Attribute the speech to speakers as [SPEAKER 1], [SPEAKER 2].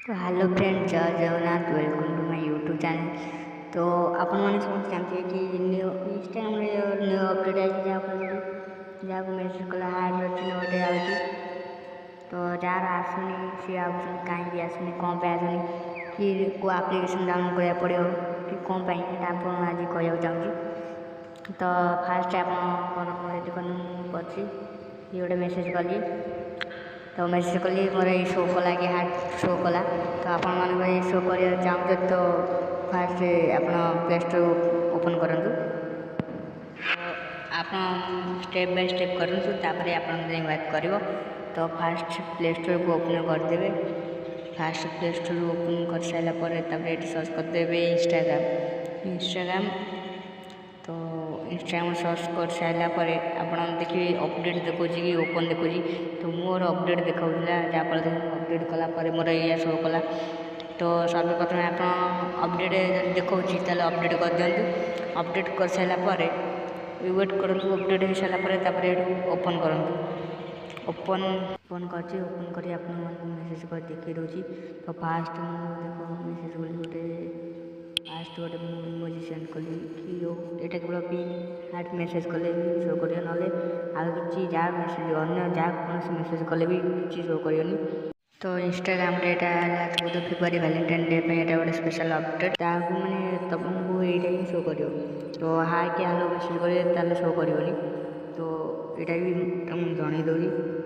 [SPEAKER 1] तो hello friend, जय Jagannath. Welcome to my YouTube channel. तो आपण मैंने समझ जानते हैं कि न्यू इंस्टाग्राम न्यू अपडेट आई जहाँ मेसेज कला हार्ड अच्छी गोटे आउची। तो जार आसुनी सी आउची कहीं आसुनी कौन पे आसुनी कि को एप्लिकेशन डाउनलोड करा पड़ो कि कौन पाई आप आज कहना चाहूँगी। तो फास्ट आप कर गोटे मेसेज कली। तो मेसेज कली मोर ये शो कला कि हार्ट शो कला। तो आपण मैंने शो कर चाहते तो फास्ट आप प्ले स्टोर ओपन करूँ। आप स्टेप बाय स्टेप करूँ तापर आप वर्क कर। तो फास्ट प्ले स्टोर को ओपन करदे। फास्ट प्ले स्टोर ओपन कर सारापर ये सर्च करदे इंस्टाग्राम। तो इंस्टाग्राम सर्च कर सारापर आप देखिए अपडेट देखो कि ओपन देखो। तो मोर अपडेट देखा जहाँफल अपडेट कलापर मोर ये शो कला। तो सर्वप्रथम आप अपडेट देखा ताल अपडेट कर दिंतु। अपडेट कर सारापर वेट करूँ। अपडेट हो सारापर ओपन करूँ। ओपन ओपन कर मेसेज कर देखी दूसरी। तो फास्ट देख मेसेज कली गोटे फास्ट गोटे इमोजी सेंड कली कि यहाँ केवल पिन हार्ट मेसेज कले भी शो कर ना कि जहाँ मेसेज अन्य जहाँ कौन मेसेज कले भी किसी शो कर। तो इंस्टाग्राम यहाँ 14 फेब्रुआरी वैलेंटाइन डे पे यहाँ गोटे स्पेशल अपडेट मैंने तुमको यहाँ ही शो कर। तो हाय कि हेलो मेसेज करें शो कर। तो यहाँ भी तुमको जनईदे।